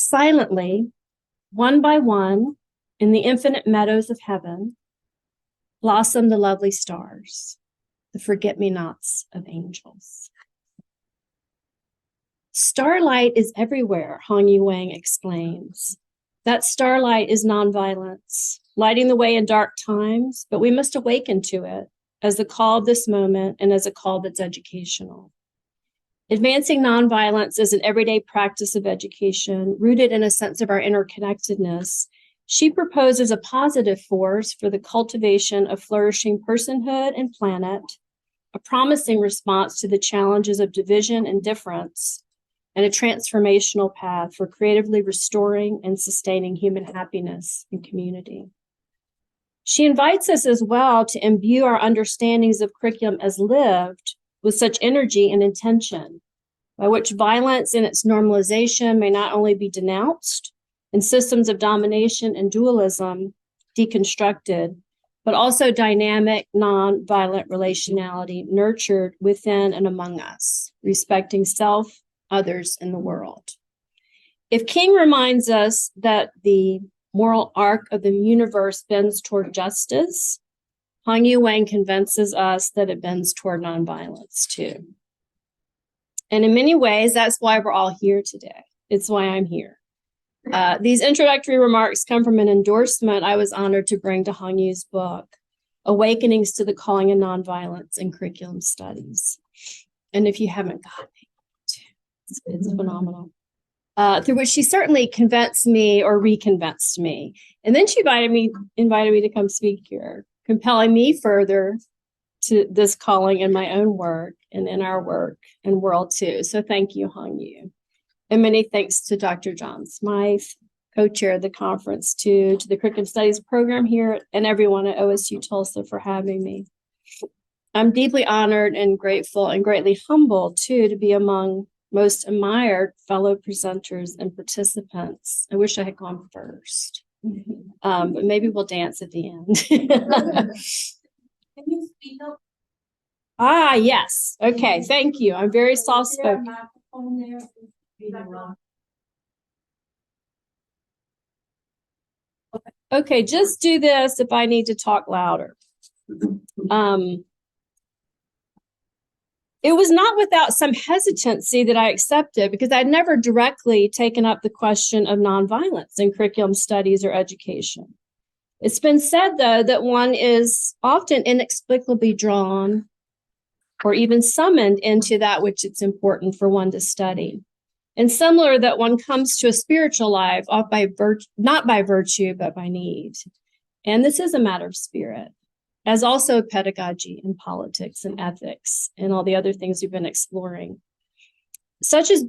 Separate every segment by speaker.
Speaker 1: Silently, one by one, in the infinite meadows of heaven, blossom the lovely stars, the forget-me-nots of angels. Starlight is everywhere, Hong Yu Wang exclaims. That starlight is nonviolence, lighting the way in dark times, but we must awaken to it as the call of this moment and as a call that's educational. Advancing nonviolence is an everyday practice of education rooted in a sense of our interconnectedness. She proposes a positive force for the cultivation of flourishing personhood and planet, a promising response to the challenges of division and difference, and a transformational path for creatively restoring and sustaining human happiness and community. She invites us as well to imbue our understandings of curriculum as lived with such energy and intention, by which violence and its normalization may not only be denounced and systems of domination and dualism deconstructed, but also dynamic, non-violent relationality nurtured within and among us, respecting self, others, and the world. If King reminds us that the moral arc of the universe bends toward justice, Hong Yu Wang convinces us that it bends toward nonviolence too. And in many ways, that's why we're all here today. It's why I'm here. These introductory remarks come from an endorsement I was honored to bring to Hong Yu's book, Awakenings to the Calling of Nonviolence in Curriculum Studies. And if you haven't gotten it, it's phenomenal. Through which she certainly convinced me or reconvinced me. And then she invited me to come speak here, compelling me further to this calling in my own work and in our work and world too. So thank you, Hong Yu. And many thanks to Dr. John Smythe, co-chair of the conference, to the Curriculum Studies program here, and everyone at OSU-Tulsa for having me. I'm deeply honored and grateful and greatly humbled too to be among most admired fellow presenters and participants. I wish I had gone first, but maybe we'll dance at the end.
Speaker 2: Can you speak up?
Speaker 1: Ah, yes. Okay, thank you. I'm very soft-spoken. Okay, just do this if I need to talk louder. It was not without some hesitancy that I accepted, because I'd never directly taken up the question of nonviolence in curriculum studies or education. It's been said, though, that one is often inexplicably drawn or even summoned into that which it's important for one to study. And similar, that one comes to a spiritual life not by virtue, but by need. And this is a matter of spirit, as also pedagogy and politics and ethics and all the other things we've been exploring. Such has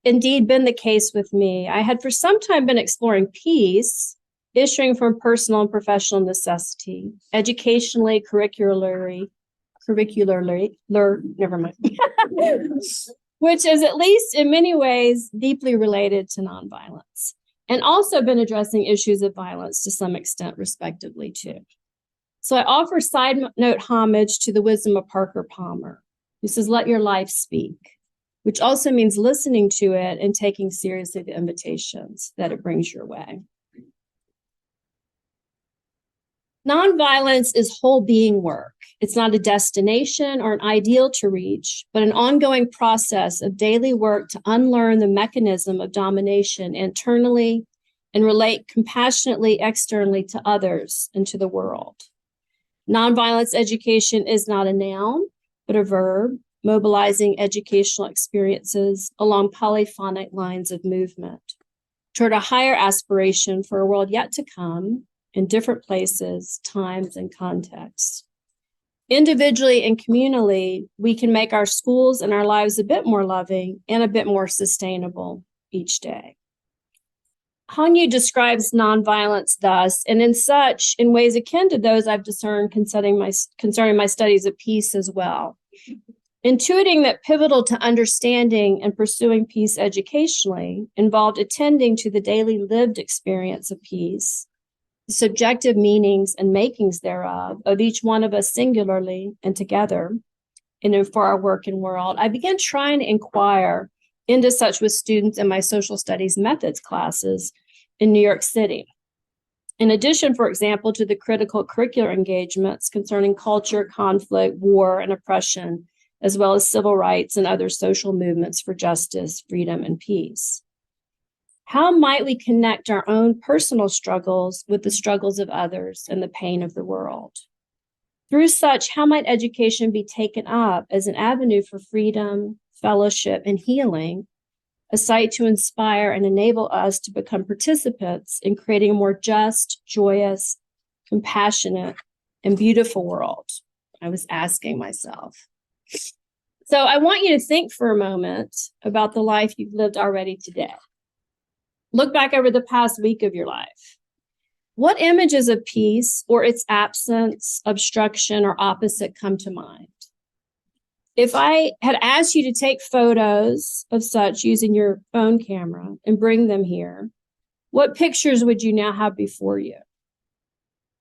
Speaker 1: indeed been the case with me. I had for some time been exploring peace, issuing from personal and professional necessity, educationally, curricularly, never mind, which is at least in many ways deeply related to nonviolence, and also been addressing issues of violence to some extent, respectively, too. So I offer side note homage to the wisdom of Parker Palmer, who says, "Let your life speak," which also means listening to it and taking seriously the invitations that it brings your way. Nonviolence is whole being work. It's not a destination or an ideal to reach, but an ongoing process of daily work to unlearn the mechanism of domination internally and relate compassionately externally to others and to the world. Nonviolence education is not a noun, but a verb, mobilizing educational experiences along polyphonic lines of movement toward a higher aspiration for a world yet to come in different places, times, and contexts. Individually and communally, we can make our schools and our lives a bit more loving and a bit more sustainable each day. Hong Yu describes nonviolence thus, and in ways akin to those I've discerned concerning my studies of peace as well. Intuiting that pivotal to understanding and pursuing peace educationally involved attending to the daily lived experience of peace, the subjective meanings and makings thereof of each one of us singularly and together, and for our work and world. I began trying to inquire into such with students in my social studies methods classes in New York City. In addition, for example, to the critical curricular engagements concerning culture, conflict, war, and oppression, as well as civil rights and other social movements for justice, freedom, and peace. How might we connect our own personal struggles with the struggles of others and the pain of the world? Through such, how might education be taken up as an avenue for freedom, fellowship, and healing, a site to inspire and enable us to become participants in creating a more just, joyous, compassionate, and beautiful world? I was asking myself. So I want you to think for a moment about the life you've lived already today. Look back over the past week of your life. What images of peace or its absence, obstruction, or opposite come to mind? If I had asked you to take photos of such using your phone camera and bring them here, what pictures would you now have before you?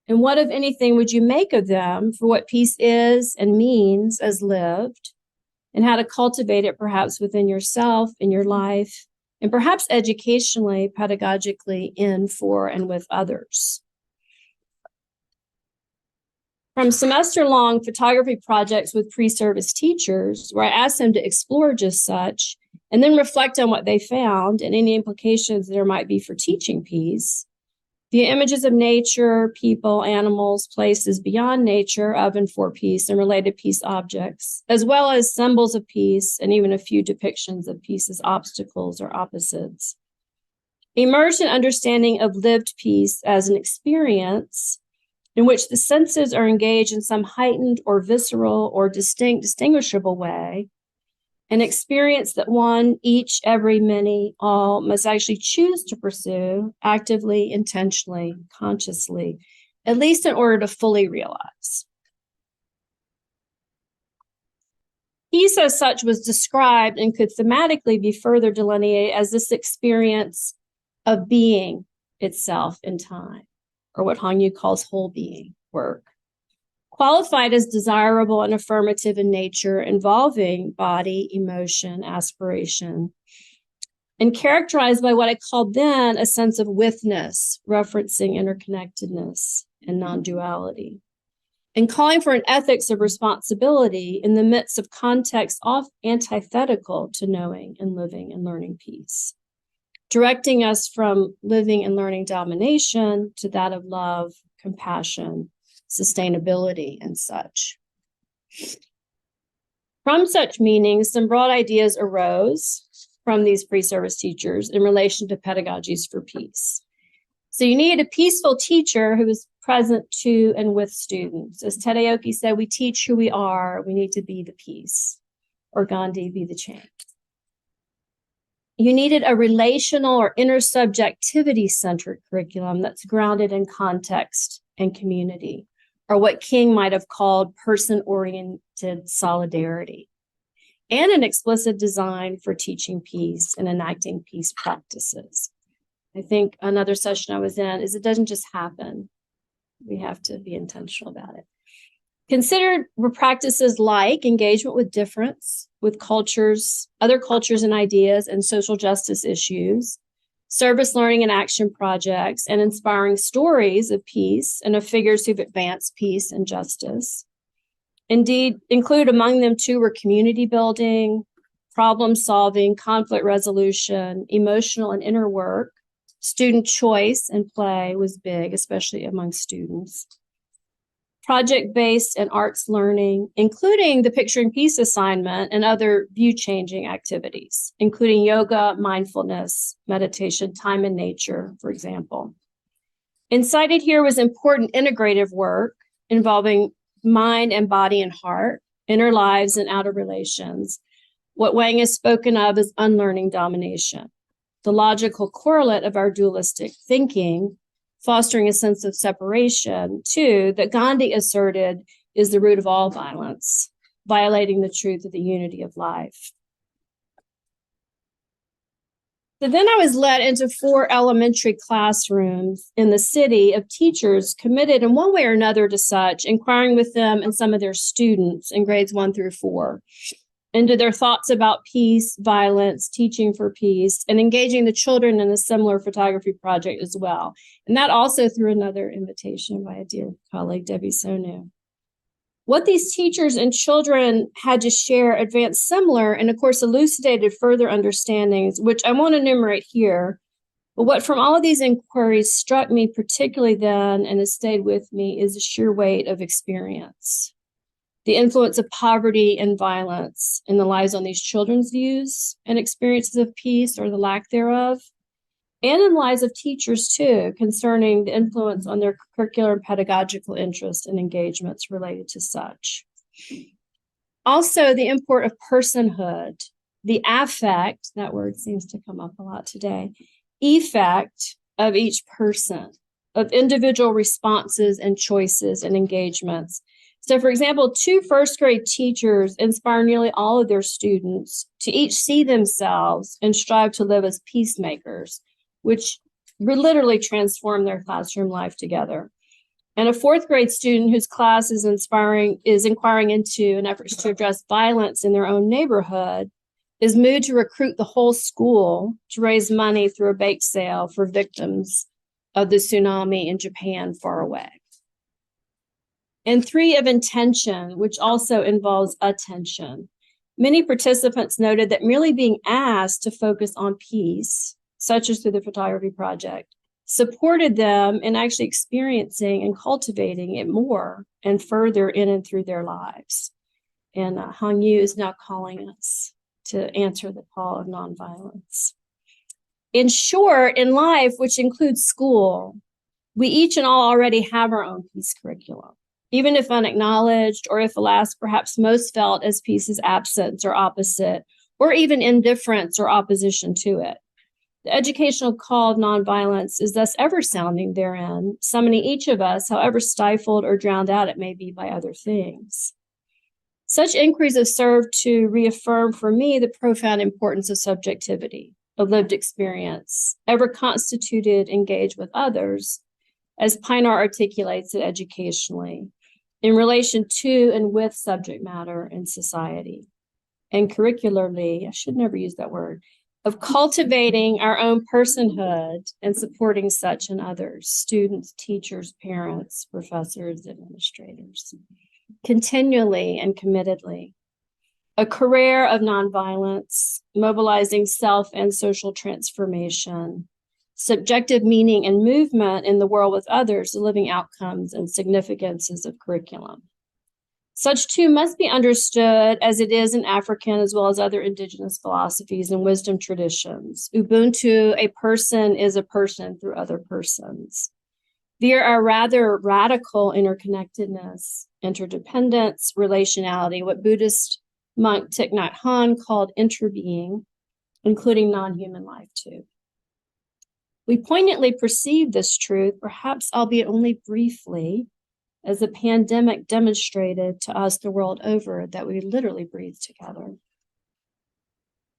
Speaker 1: And what, if anything, would you make of them for what peace is and means as lived, and how to cultivate it perhaps within yourself, in your life, and perhaps educationally, pedagogically, in, for, and with others? From semester-long photography projects with pre-service teachers, where I asked them to explore just such, and then reflect on what they found and any implications there might be for teaching peace, via images of nature, people, animals, places beyond nature, of and for peace, and related peace objects, as well as symbols of peace, and even a few depictions of peace as obstacles or opposites. Emerged an understanding of lived peace as an experience in which the senses are engaged in some heightened or visceral or distinguishable way, an experience that one, each, every, many, all must actually choose to pursue actively, intentionally, consciously, at least in order to fully realize. Peace as such was described and could thematically be further delineated as this experience of being itself in time, or what Hongyu calls whole being work. Qualified as desirable and affirmative in nature, involving body, emotion, aspiration, and characterized by what I called then a sense of withness, referencing interconnectedness and non-duality, and calling for an ethics of responsibility in the midst of contexts often antithetical to knowing and living and learning peace, directing us from living and learning domination to that of love, compassion, sustainability, and such. From such meanings, some broad ideas arose from these pre-service teachers in relation to pedagogies for peace. So you needed a peaceful teacher who was present to and with students. As Tadaoki said, we teach who we are. We need to be the peace, or Gandhi, be the change. You needed a relational or intersubjectivity-centered curriculum that's grounded in context and community, or what King might have called person-oriented solidarity, and an explicit design for teaching peace and enacting peace practices. I think another session I was in is it doesn't just happen. We have to be intentional about it. Considered were practices like engagement with difference, with cultures, other cultures and ideas, and social justice issues, service learning and action projects, and inspiring stories of peace and of figures who've advanced peace and justice. Indeed, included among them too were community building, problem solving, conflict resolution, emotional and inner work. Student choice and play was big, especially among students. Project-based and arts learning, including the Picturing Peace assignment and other view-changing activities, including yoga, mindfulness, meditation, time in nature, for example. Incited here was important integrative work involving mind and body and heart, inner lives and outer relations, what Wang has spoken of as unlearning domination, the logical correlate of our dualistic thinking, fostering a sense of separation, too, that Gandhi asserted is the root of all violence, violating the truth of the unity of life. So then I was led into 4 elementary classrooms in the city of teachers committed in one way or another to such, inquiring with them and some of their students in grades 1 through 4. into their thoughts about peace, violence, teaching for peace, and engaging the children in a similar photography project as well. And that also through another invitation by a dear colleague, Debbie Sonu. What these teachers and children had to share advanced similar and, of course, elucidated further understandings, which I won't enumerate here. But what from all of these inquiries struck me particularly then and has stayed with me is the sheer weight of experience. The influence of poverty and violence in the lives on these children's views and experiences of peace or the lack thereof, and in the lives of teachers too, concerning the influence on their curricular and pedagogical interests and engagements related to such. Also, the import of personhood, the affect, that word seems to come up a lot today, effect of each person, of individual responses and choices and engagements. So, for example, 2 first-grade teachers inspire nearly all of their students to each see themselves and strive to live as peacemakers, which literally transform their classroom life together. And a 4th-grade student whose class is inquiring into an effort to address violence in their own neighborhood is moved to recruit the whole school to raise money through a bake sale for victims of the tsunami in Japan far away. And 3 of intention, which also involves attention. Many participants noted that merely being asked to focus on peace, such as through the photography project, supported them in actually experiencing and cultivating it more and further in and through their lives. And Hong Yu is now calling us to answer the call of nonviolence. In short, in life, which includes school, we each and all already have our own peace curriculum. Even if unacknowledged, or if, alas, perhaps most felt as peace is absence or opposite, or even indifference or opposition to it. The educational call of nonviolence is thus ever sounding therein, summoning each of us, however stifled or drowned out it may be by other things. Such inquiries have served to reaffirm for me the profound importance of subjectivity, of lived experience, ever constituted, engaged with others, as Pinar articulates it educationally, in relation to and with subject matter in society. And curricularly, I should never use that word, of cultivating our own personhood and supporting such in others, students, teachers, parents, professors, administrators, continually and committedly. A career of nonviolence, mobilizing self and social transformation, subjective meaning and movement in the world with others, the living outcomes and significances of curriculum. Such too must be understood as it is in African as well as other indigenous philosophies and wisdom traditions. Ubuntu, a person is a person through other persons. Via our rather radical interconnectedness, interdependence, relationality, what Buddhist monk Thich Nhat Hanh called interbeing, including non-human life too. We poignantly perceive this truth, perhaps albeit only briefly, as the pandemic demonstrated to us the world over that we literally breathe together.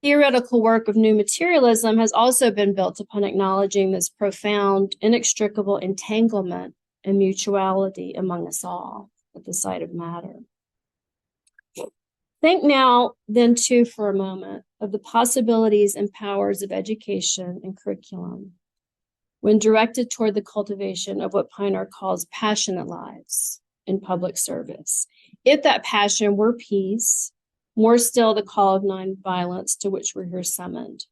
Speaker 1: Theoretical work of new materialism has also been built upon acknowledging this profound, inextricable entanglement and mutuality among us all at the site of matter. Think now, then, too, for a moment of the possibilities and powers of education and curriculum when directed toward the cultivation of what Pinar calls passionate lives in public service. If that passion were peace, more still the call of nonviolence to which we're here summoned.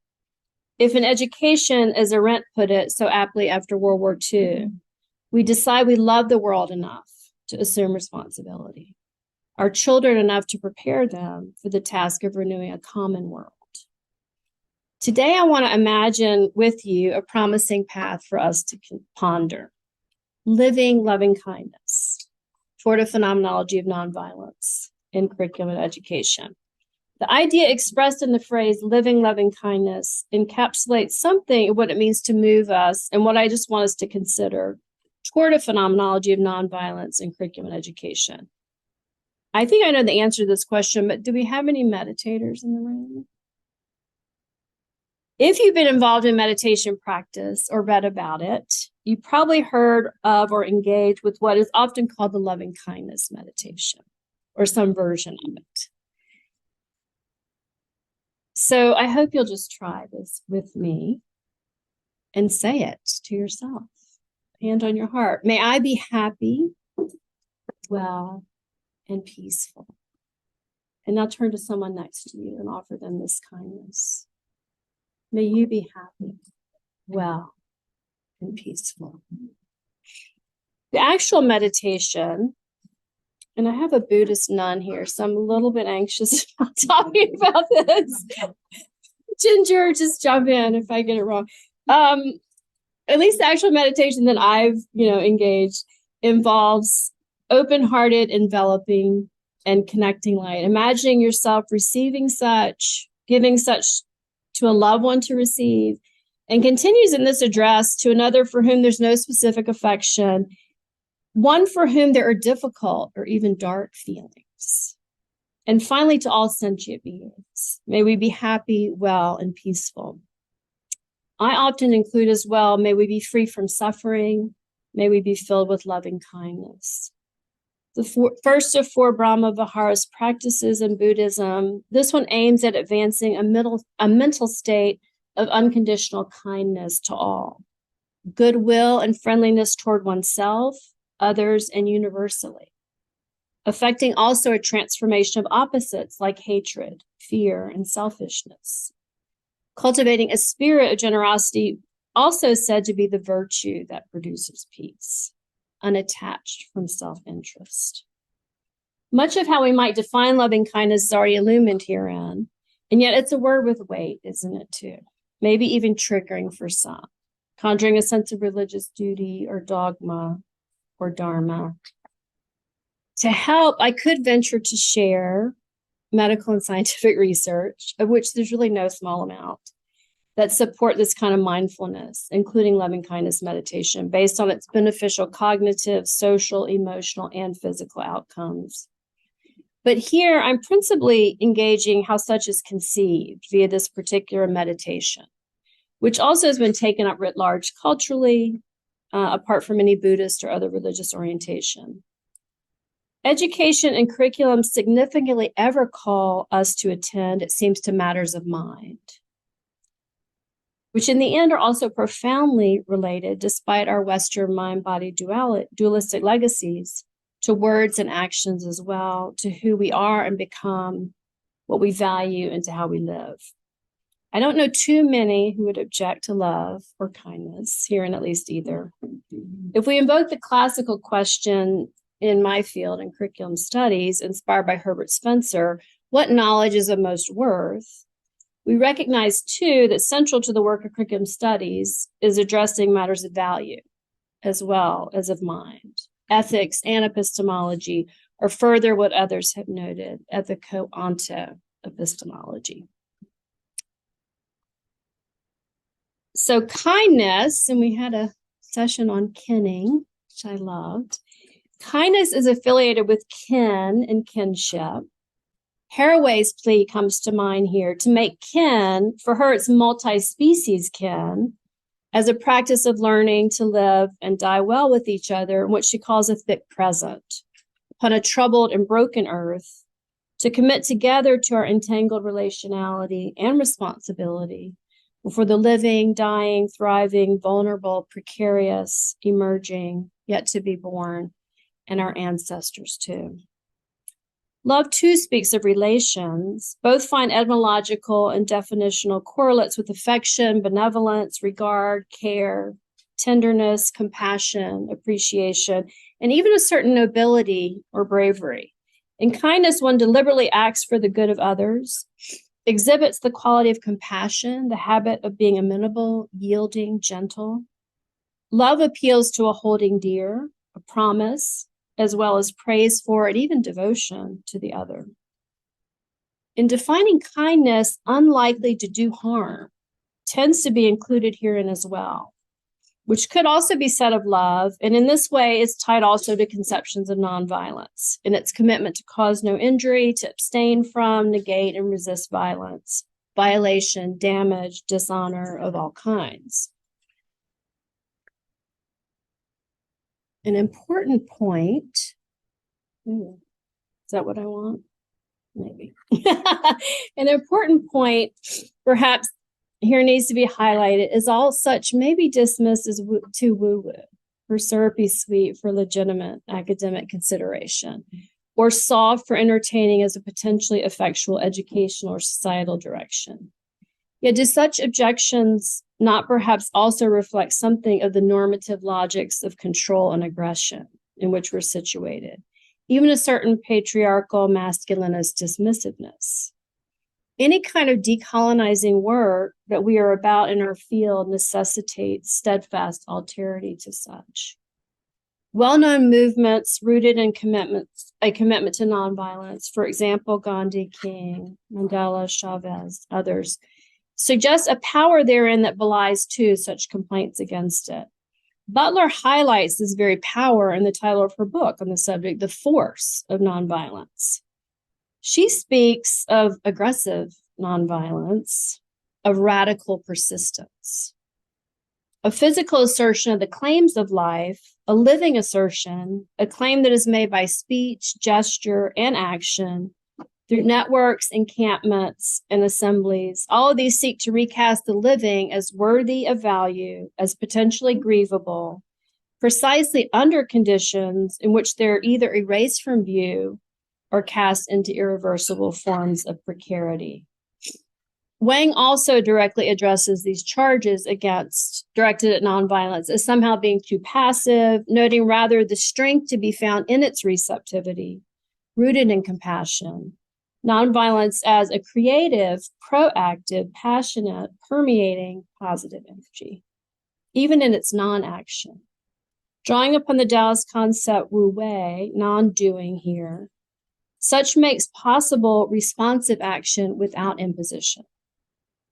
Speaker 1: If in education, as Arendt put it so aptly after World War II, we decide we love the world enough to assume responsibility, our children enough to prepare them for the task of renewing a common world. Today, I want to imagine with you a promising path for us to ponder, living loving kindness toward a phenomenology of nonviolence in curriculum and education. The idea expressed in the phrase living loving kindness encapsulates something of what it means to move us and what I just want us to consider toward a phenomenology of nonviolence in curriculum and education. I think I know the answer to this question, but do we have any meditators in the room? If you've been involved in meditation practice or read about it, you probably heard of or engaged with what is often called the loving kindness meditation, or some version of it. So I hope you'll just try this with me and say it to yourself. Hand on your heart. May I be happy, well, and peaceful. And now turn to someone next to you and offer them this kindness. May you be happy, well, and peaceful. The actual meditation, and I have a Buddhist nun here, so I'm a little bit anxious about talking about this. Ginger, just jump in if I get it wrong. At least the actual meditation that I've, engaged involves open-hearted enveloping and connecting light. Imagining yourself receiving such, giving such to a loved one to receive, and continues in this address to another for whom there's no specific affection, one for whom there are difficult or even dark feelings. And finally, to all sentient beings, may we be happy, well, and peaceful. I often include as well, may we be free from suffering, may we be filled with loving kindness. The first of 4 Brahma Viharas practices in Buddhism, this one aims at advancing a mental state of unconditional kindness to all, goodwill and friendliness toward oneself, others, and universally, affecting also a transformation of opposites like hatred, fear, and selfishness. Cultivating a spirit of generosity, also said to be the virtue that produces peace, unattached from self-interest. Much of how we might define loving kindness is already illumined herein, and yet it's a word with weight, isn't it too? Maybe even triggering for some, conjuring a sense of religious duty or dogma or dharma. To help, I could venture to share medical and scientific research, of which there's really no small amount, that support this kind of mindfulness, including loving kindness meditation, based on its beneficial cognitive, social, emotional, and physical outcomes. But here, I'm principally engaging how such is conceived via this particular meditation, which also has been taken up writ large culturally, apart from any Buddhist or other religious orientation. Education and curriculum significantly ever call us to attend, it seems, to matters of mind, which in the end are also profoundly related, despite our Western mind-body dualistic legacies, to words and actions as well, to who we are and become, what we value, and to how we live. I don't know too many who would object to love or kindness, here in at least either. If we invoke the classical question in my field in curriculum studies, inspired by Herbert Spencer, what knowledge is of most worth? We recognize, too, that central to the work of curriculum studies is addressing matters of value, as well as of mind. Ethics and epistemology are further what others have noted, ethico-onto epistemology. So kindness, and we had a session on kinning, which I loved. Kindness is affiliated with kin and kinship. Haraway's plea comes to mind here to make kin, for her it's multi-species kin, as a practice of learning to live and die well with each other, in what she calls a thick present, upon a troubled and broken earth, to commit together to our entangled relationality and responsibility for the living, dying, thriving, vulnerable, precarious, emerging, yet to be born, and our ancestors too. Love, too, speaks of relations. Both find etymological and definitional correlates with affection, benevolence, regard, care, tenderness, compassion, appreciation, and even a certain nobility or bravery. In kindness, one deliberately acts for the good of others, exhibits the quality of compassion, the habit of being amenable, yielding, gentle. Love appeals to a holding dear, a promise, as well as praise for and even devotion to the other. In defining kindness, unlikely to do harm tends to be included herein as well, which could also be said of love, and in this way is tied also to conceptions of nonviolence in its commitment to cause no injury, to abstain from, negate, and resist violence, violation, damage, dishonor of all kinds. An important point, is that what I want? maybe. An important point, perhaps here needs to be highlighted, is all such may be dismissed as too woo-woo or syrupy sweet for legitimate academic consideration, or soft for entertaining as a potentially effectual educational or societal direction. Yet do such objections not perhaps also reflect something of the normative logics of control and aggression in which we're situated, even a certain patriarchal masculinist dismissiveness? Any kind of decolonizing work that we are about in our field necessitates steadfast alterity to such. Well-known movements rooted in a commitment to nonviolence, for example, Gandhi, King, Mandela, Chavez, others, suggest a power therein that belies too such complaints against it. Butler highlights this very power in the title of her book on the subject, The Force of Nonviolence. She speaks of aggressive nonviolence, of radical persistence, a physical assertion of the claims of life, a living assertion, a claim that is made by speech, gesture, and action through networks, encampments, and assemblies. All of these seek to recast the living as worthy of value, as potentially grievable, precisely under conditions in which they're either erased from view or cast into irreversible forms of precarity. Wang also directly addresses these charges directed at nonviolence as somehow being too passive, noting rather the strength to be found in its receptivity, rooted in compassion. Nonviolence as a creative, proactive, passionate, permeating, positive energy, even in its non-action. Drawing upon the Taoist concept Wu Wei, non-doing here, such makes possible responsive action without imposition,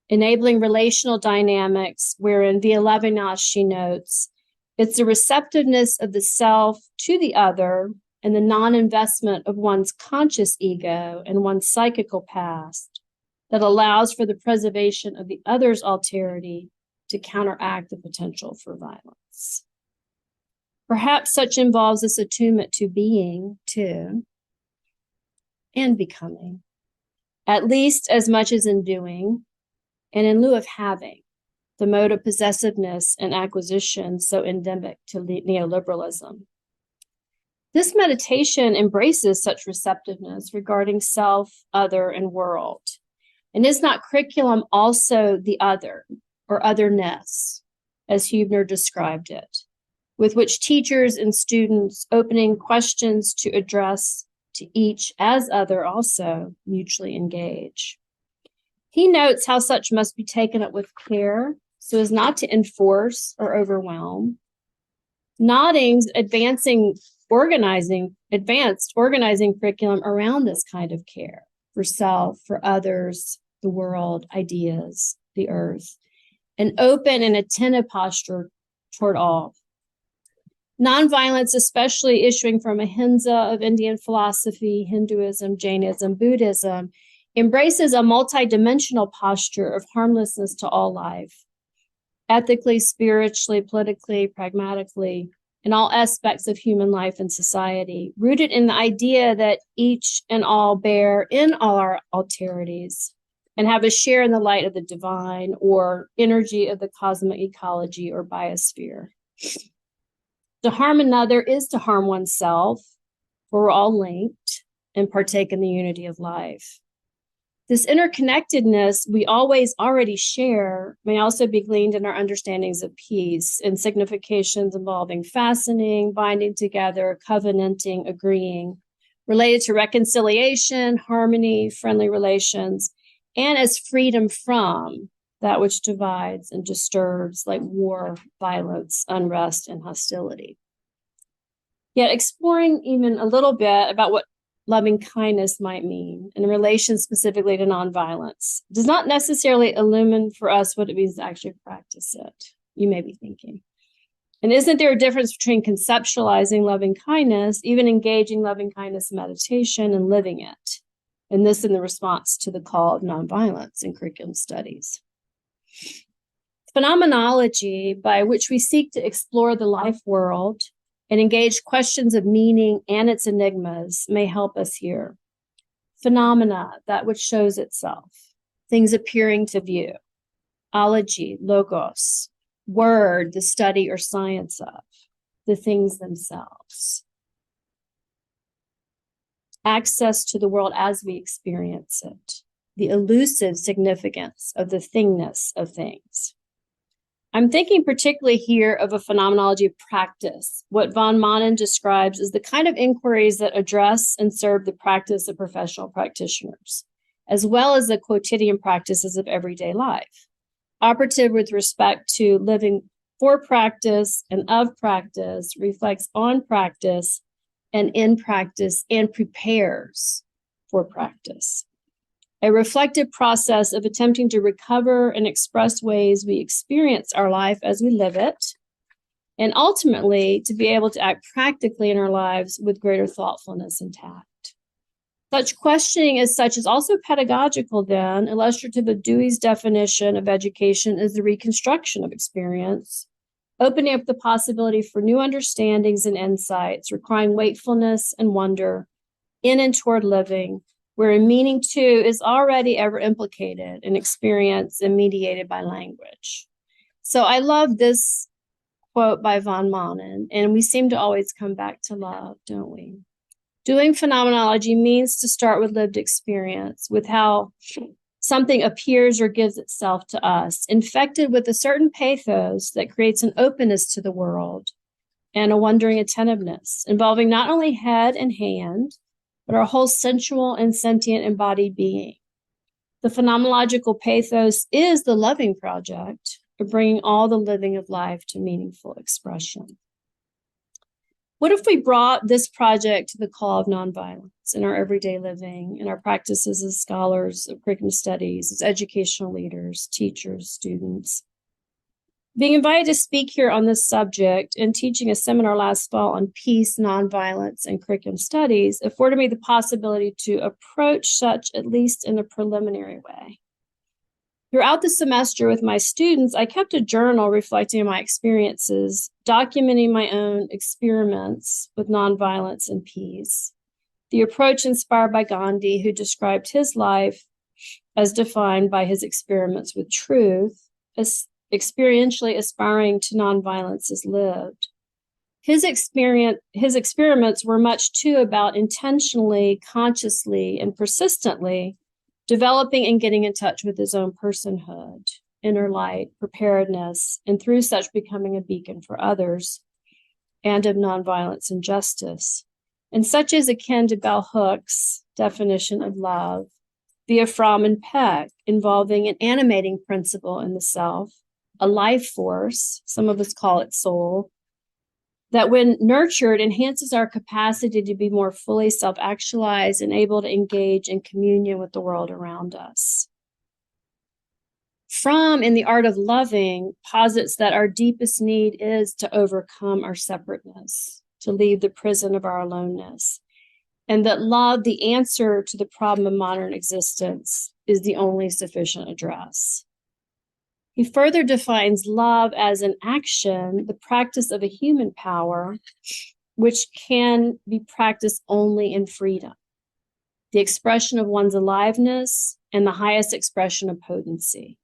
Speaker 1: enabling relational dynamics wherein via Lovingkindness, she notes, it's the receptiveness of the self to the other and the non-investment of one's conscious ego and one's psychical past that allows for the preservation of the other's alterity to counteract the potential for violence. Perhaps such involves this attunement to being, too, and becoming, at least as much as in doing, and in lieu of having, the mode of possessiveness and acquisition so endemic to neoliberalism. This meditation embraces such receptiveness regarding self, other, and world. And is not curriculum also the other, or otherness, as Huebner described it, with which teachers and students opening questions to address to each as other also mutually engage. He notes how such must be taken up with care so as not to enforce or overwhelm. Nodding's advanced organizing curriculum around this kind of care for self, for others, the world, ideas, the earth, an open and attentive posture toward all. Nonviolence, especially issuing from ahimsa of Indian philosophy, Hinduism, Jainism, Buddhism, embraces a multidimensional posture of harmlessness to all life, ethically, spiritually, politically, pragmatically, in all aspects of human life and society, rooted in the idea that each and all bear in all our alterities and have a share in the light of the divine or energy of the cosmic ecology or biosphere. To harm another is to harm oneself, for we're all linked and partake in the unity of life. This interconnectedness we always already share may also be gleaned in our understandings of peace and significations involving fastening, binding together, covenanting, agreeing, related to reconciliation, harmony, friendly relations, and as freedom from that which divides and disturbs, like war, violence, unrest, and hostility. Yet exploring even a little bit about what loving kindness might mean in relation specifically to nonviolence does not necessarily illumine for us what it means to actually practice it, you may be thinking. And isn't there a difference between conceptualizing loving kindness, even engaging loving kindness meditation, and living it? And this in the response to the call of nonviolence in curriculum studies. Phenomenology, by which we seek to explore the life world and engage questions of meaning and its enigmas, may help us here. Phenomena, that which shows itself, things appearing to view. Ology, logos, word, the study or science of, the things themselves. Access to the world as we experience it, the elusive significance of the thingness of things. I'm thinking particularly here of a phenomenology of practice, what von Manen describes as the kind of inquiries that address and serve the practice of professional practitioners, as well as the quotidian practices of everyday life, operative with respect to living for practice and of practice, reflects on practice and in practice, and prepares for practice. A reflective process of attempting to recover and express ways we experience our life as we live it, and ultimately to be able to act practically in our lives with greater thoughtfulness and tact. Such questioning as such is also pedagogical then, illustrative of Dewey's definition of education as the reconstruction of experience, opening up the possibility for new understandings and insights, requiring wakefulness and wonder in and toward living, where a meaning too is already ever implicated in experience and mediated by language. So I love this quote by von Manen, and we seem to always come back to love, don't we? Doing phenomenology means to start with lived experience, with how something appears or gives itself to us, infected with a certain pathos that creates an openness to the world and a wondering attentiveness, involving not only head and hand, but our whole sensual and sentient embodied being. The phenomenological pathos is the loving project of bringing all the living of life to meaningful expression. What if we brought this project to the call of nonviolence in our everyday living, in our practices as scholars of curriculum studies, as educational leaders, teachers, students? Being invited to speak here on this subject and teaching a seminar last fall on peace, nonviolence, and curriculum studies afforded me the possibility to approach such, at least in a preliminary way. Throughout the semester with my students, I kept a journal reflecting on my experiences, documenting my own experiments with nonviolence and peace. The approach inspired by Gandhi, who described his life as defined by his experiments with truth, as experientially aspiring to nonviolence as lived. His experiments were much too about intentionally, consciously, and persistently developing and getting in touch with his own personhood, inner light, preparedness, and through such becoming a beacon for others, and of nonviolence and justice. And such is akin to Bell Hook's definition of love via Fromm and Peck, involving an animating principle in the self, a life force, some of us call it soul, that when nurtured enhances our capacity to be more fully self-actualized and able to engage in communion with the world around us. Fromm, in The Art of Loving, posits that our deepest need is to overcome our separateness, to leave the prison of our aloneness, and that love, the answer to the problem of modern existence, is the only sufficient address. He further defines love as an action, the practice of a human power, which can be practiced only in freedom, the expression of one's aliveness and the highest expression of potency.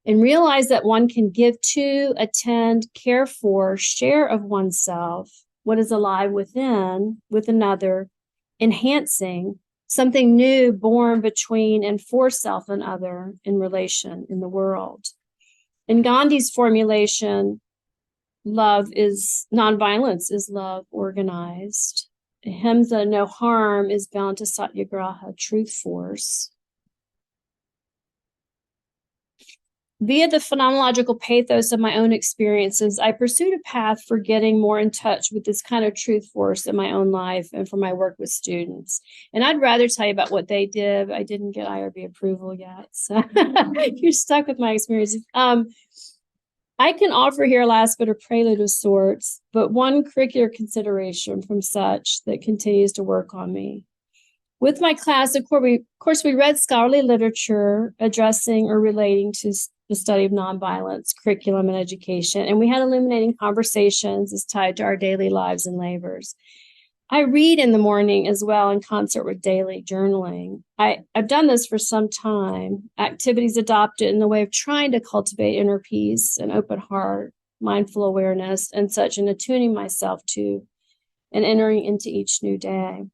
Speaker 1: And realize that one can give to, attend, care for, share of oneself, what is alive within, with another, enhancing something new born between and for self and other in relation in the world. In Gandhi's formulation, nonviolence is love organized. Ahimsa, no harm, is bound to satyagraha, truth force. Via the phenomenological pathos of my own experiences, I pursued a path for getting more in touch with this kind of truth force in my own life and for my work with students. And I'd rather tell you about what they did. I didn't get IRB approval yet, so you're stuck with my experiences. I can offer here a last bit of prelude of sorts, but one curricular consideration from such that continues to work on me. With my class, of course, we read scholarly literature addressing or relating to the study of nonviolence, curriculum, and education, and we had illuminating conversations as tied to our daily lives and labors. I read in the morning as well in concert with daily journaling. I've done this for some time, activities adopted in the way of trying to cultivate inner peace, an open heart, mindful awareness, and such, and attuning myself to and entering into each new day.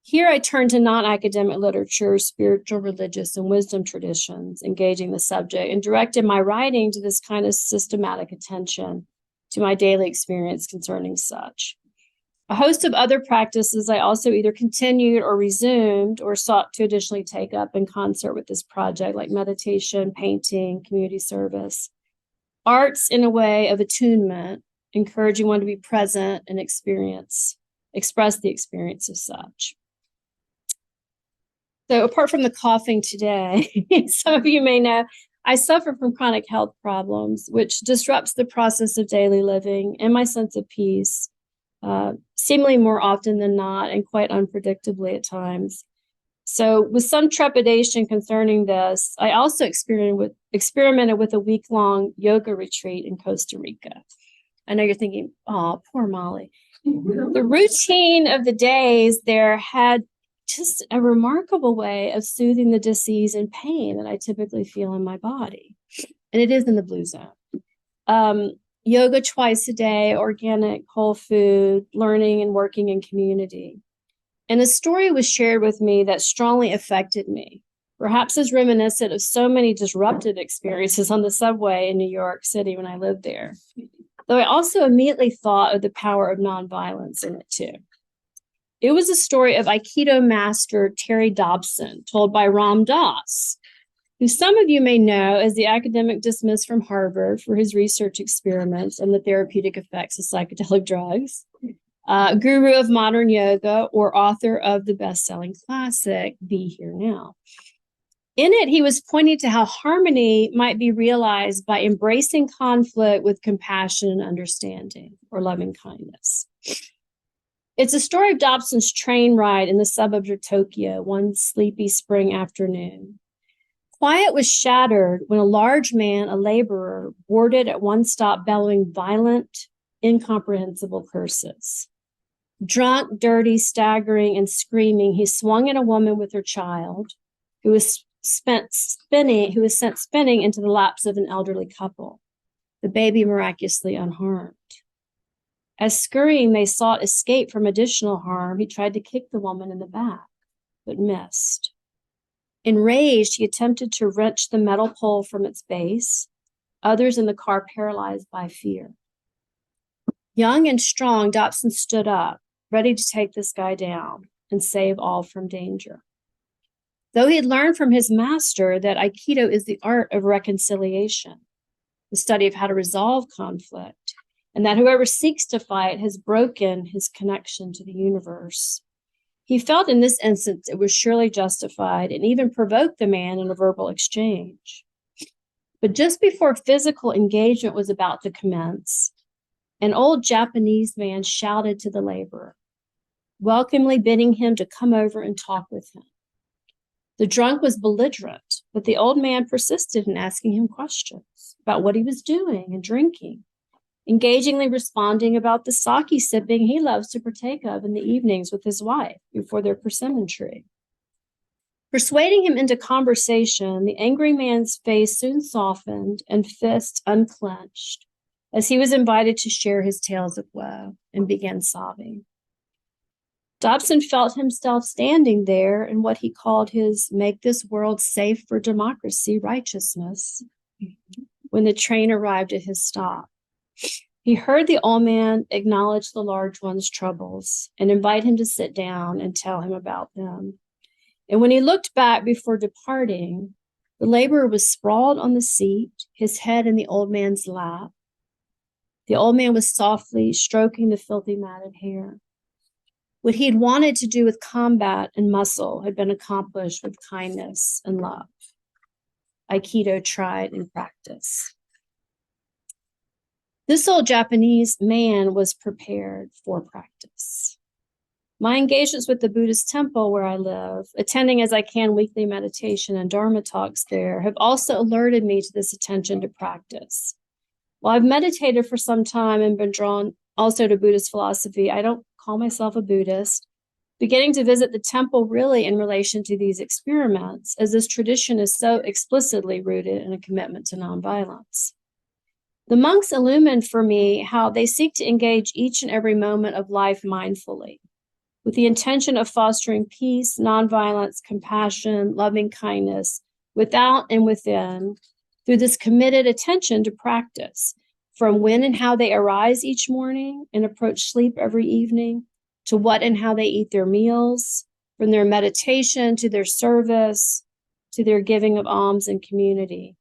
Speaker 1: Here I turn to non-academic literature, spiritual, religious, and wisdom traditions, engaging the subject, and directed my writing to this kind of systematic attention to my daily experience concerning such. A host of other practices I also either continued or resumed or sought to additionally take up in concert with this project, like meditation, painting, community service. Arts in a way of attunement, encouraging one to be present and express the experience of such. So apart from the coughing today, some of you may know, I suffer from chronic health problems, which disrupts the process of daily living and my sense of peace, seemingly more often than not and quite unpredictably at times. So with some trepidation concerning this, I also experimented with a week-long yoga retreat in Costa Rica. I know you're thinking, oh, poor Molly. The routine of the days there had just a remarkable way of soothing the disease and pain that I typically feel in my body. And it is in the blue zone. Yoga twice a day, organic, whole food, learning and working in community. And a story was shared with me that strongly affected me, perhaps as reminiscent of so many disruptive experiences on the subway in New York City when I lived there. Though I also immediately thought of the power of nonviolence in it too. It was a story of Aikido master Terry Dobson, told by Ram Dass, who some of you may know as the academic dismissed from Harvard for his research experiments on the therapeutic effects of psychedelic drugs, guru of modern yoga, or author of the best-selling classic, Be Here Now. In it, he was pointing to how harmony might be realized by embracing conflict with compassion and understanding, or loving kindness. It's a story of Dobson's train ride in the suburbs of Tokyo one sleepy spring afternoon. Quiet was shattered when a large man, a laborer, boarded at one stop bellowing violent, incomprehensible curses. Drunk, dirty, staggering, and screaming, he swung at a woman with her child, who was sent spinning into the laps of an elderly couple, the baby miraculously unharmed. As scurrying they sought escape from additional harm, he tried to kick the woman in the back, but missed. Enraged, he attempted to wrench the metal pole from its base, others in the car paralyzed by fear. Young and strong, Dobson stood up, ready to take this guy down and save all from danger. Though he had learned from his master that Aikido is the art of reconciliation, the study of how to resolve conflict, and that whoever seeks to fight has broken his connection to the universe, he felt in this instance it was surely justified and even provoked the man in a verbal exchange. But just before physical engagement was about to commence, an old Japanese man shouted to the laborer, welcomingly bidding him to come over and talk with him. The drunk was belligerent, but the old man persisted in asking him questions about what he was doing and drinking, engagingly responding about the sake sipping he loves to partake of in the evenings with his wife before their persimmon tree. Persuading him into conversation, the angry man's face soon softened and fists unclenched as he was invited to share his tales of woe and began sobbing. Dobson felt himself standing there in what he called his make this world safe for democracy righteousness when the train arrived at his stop. He heard the old man acknowledge the large one's troubles and invite him to sit down and tell him about them. And when he looked back before departing, the laborer was sprawled on the seat, his head in the old man's lap. The old man was softly stroking the filthy matted hair. What he had wanted to do with combat and muscle had been accomplished with kindness and love. Aikido tried and practiced. This old Japanese man was prepared for practice. My engagements with the Buddhist temple where I live, attending as I can weekly meditation and Dharma talks there, have also alerted me to this attention to practice. While I've meditated for some time and been drawn also to Buddhist philosophy, I don't call myself a Buddhist, beginning to visit the temple really in relation to these experiments, as this tradition is so explicitly rooted in a commitment to nonviolence. The monks illumined for me how they seek to engage each and every moment of life mindfully, with the intention of fostering peace, nonviolence, compassion, loving kindness, without and within, through this committed attention to practice, from when and how they arise each morning and approach sleep every evening, to what and how they eat their meals, from their meditation to their service, to their giving of alms and community.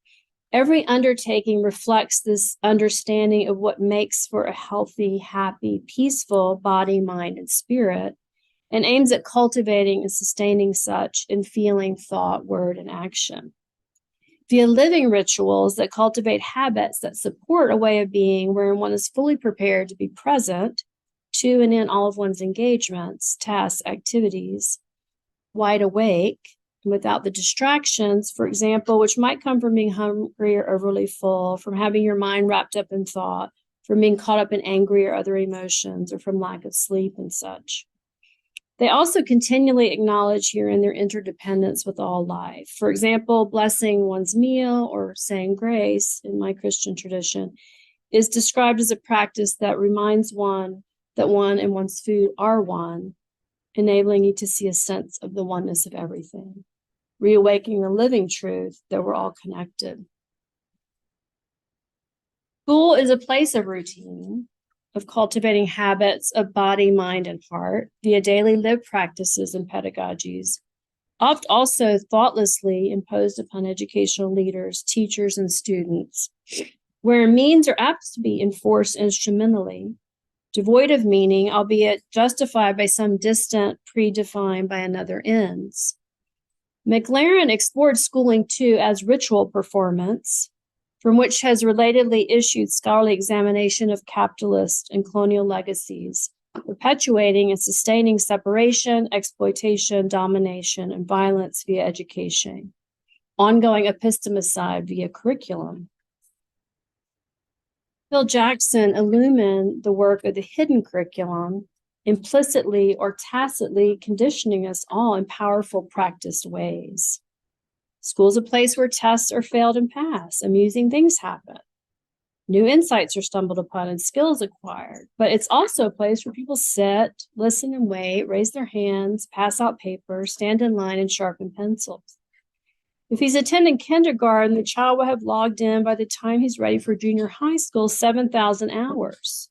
Speaker 1: Every undertaking reflects this understanding of what makes for a healthy, happy, peaceful body, mind, and spirit, and aims at cultivating and sustaining such in feeling, thought, word, and action. Via living rituals that cultivate habits that support a way of being wherein one is fully prepared to be present to and in all of one's engagements, tasks, activities, wide awake, and without the distractions, for example, which might come from being hungry or overly full, from having your mind wrapped up in thought, from being caught up in angry or other emotions, or from lack of sleep and such. They also continually acknowledge herein their interdependence with all life. For example, blessing one's meal or saying grace in my Christian tradition is described as a practice that reminds one that one and one's food are one, enabling you to see a sense of the oneness of everything, reawakening the living truth that we're all connected. School is a place of routine, of cultivating habits of body, mind, and heart via daily lived practices and pedagogies, oft also thoughtlessly imposed upon educational leaders, teachers, and students, where means are apt to be enforced instrumentally, devoid of meaning, albeit justified by some distant, predefined by another ends. McLaren explored schooling too as ritual performance, from which has relatedly issued scholarly examination of capitalist and colonial legacies, perpetuating and sustaining separation, exploitation, domination, and violence via education, ongoing epistemicide via curriculum. Phil Jackson illumined the work of the hidden curriculum, implicitly or tacitly conditioning us all in powerful practiced ways. School's a place where tests are failed and passed, amusing things happen, new insights are stumbled upon and skills acquired, but it's also a place where people sit, listen and wait, raise their hands, pass out papers, stand in line, and sharpen pencils. If he's attending kindergarten, the child will have logged in by the time he's ready for junior high school 7,000 hours.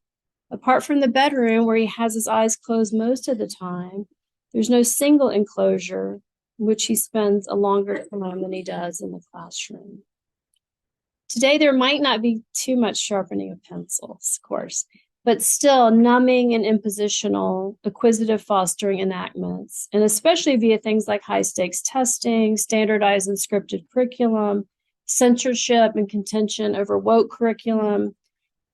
Speaker 1: Apart from the bedroom where he has his eyes closed most of the time, there's no single enclosure in which he spends a longer time than he does in the classroom. Today, there might not be too much sharpening of pencils, of course, but still numbing and impositional, acquisitive fostering enactments, and especially via things like high-stakes testing, standardized and scripted curriculum, censorship and contention over woke curriculum,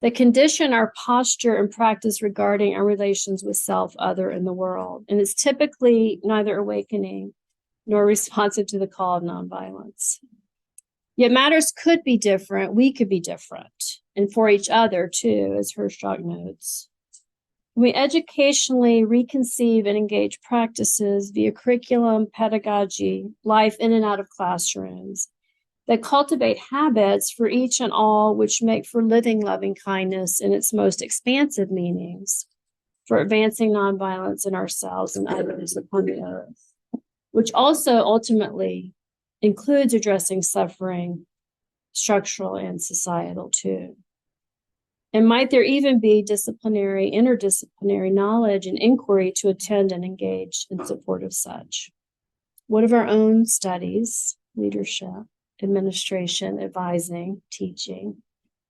Speaker 1: that condition our posture and practice regarding our relations with self, other, and the world. And it's typically neither awakening nor responsive to the call of nonviolence. Yet matters could be different, we could be different, and for each other too, as Hirschsprung notes. We educationally reconceive and engage practices via curriculum, pedagogy, life in and out of classrooms that cultivate habits for each and all which make for living loving kindness in its most expansive meanings, for advancing nonviolence in ourselves and others upon the earth, which also ultimately includes addressing suffering, structural and societal too. And might there even be disciplinary, interdisciplinary knowledge and inquiry to attend and engage in support of such? What of our own studies, leadership, administration, advising, teaching,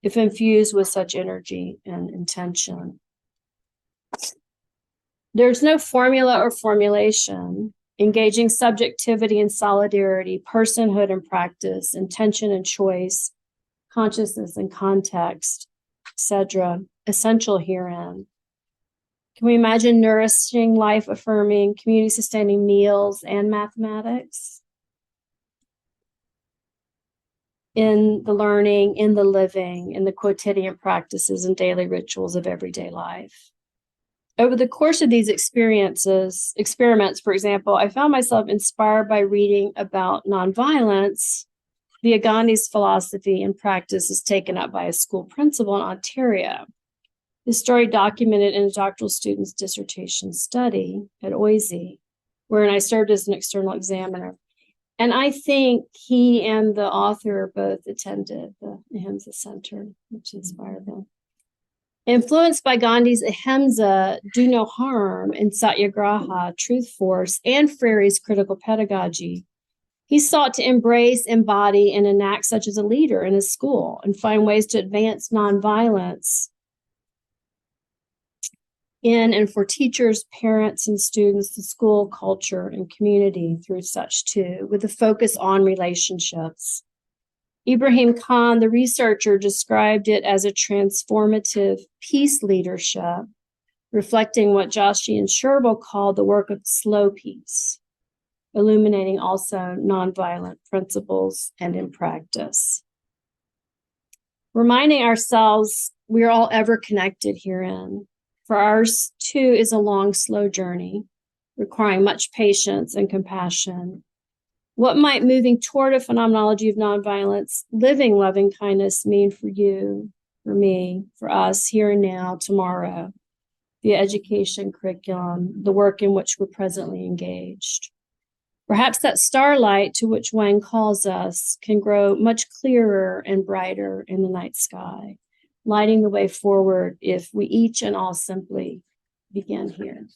Speaker 1: if infused with such energy and intention? There's no formula or formulation. Engaging subjectivity and solidarity, personhood and practice, intention and choice, consciousness and context, etc., essential herein. Can we imagine nourishing, life-affirming, community-sustaining meals and mathematics? In the learning, in the living, in the quotidian practices and daily rituals of everyday life. Over the course of these experiments, for example, I found myself inspired by reading about nonviolence via Gandhi's philosophy and practice is taken up by a school principal in Ontario. His story documented in a doctoral student's dissertation study at OSU, wherein I served as an external examiner. And I think he and the author both attended the Ahimsa Center, which inspired them. Influenced by Gandhi's Ahimsa, do no harm, and Satyagraha, truth force, and Freire's critical pedagogy, he sought to embrace, embody, and enact such as a leader in his school and find ways to advance nonviolence in and for teachers, parents, and students, the school, culture, and community through such too, with a focus on relationships. Ibrahim Khan, the researcher, described it as a transformative peace leadership, reflecting what Joshi and Sherville called the work of slow peace, illuminating also nonviolent principles and in practice. Reminding ourselves we are all ever connected herein, for ours too is a long, slow journey, requiring much patience and compassion. What might moving toward a phenomenology of nonviolence, living loving kindness mean for you, for me, for us here and now, tomorrow, the education curriculum, the work in which we're presently engaged? Perhaps that starlight to which Wang calls us can grow much clearer and brighter in the night sky, lighting the way forward if we each and all simply begin here.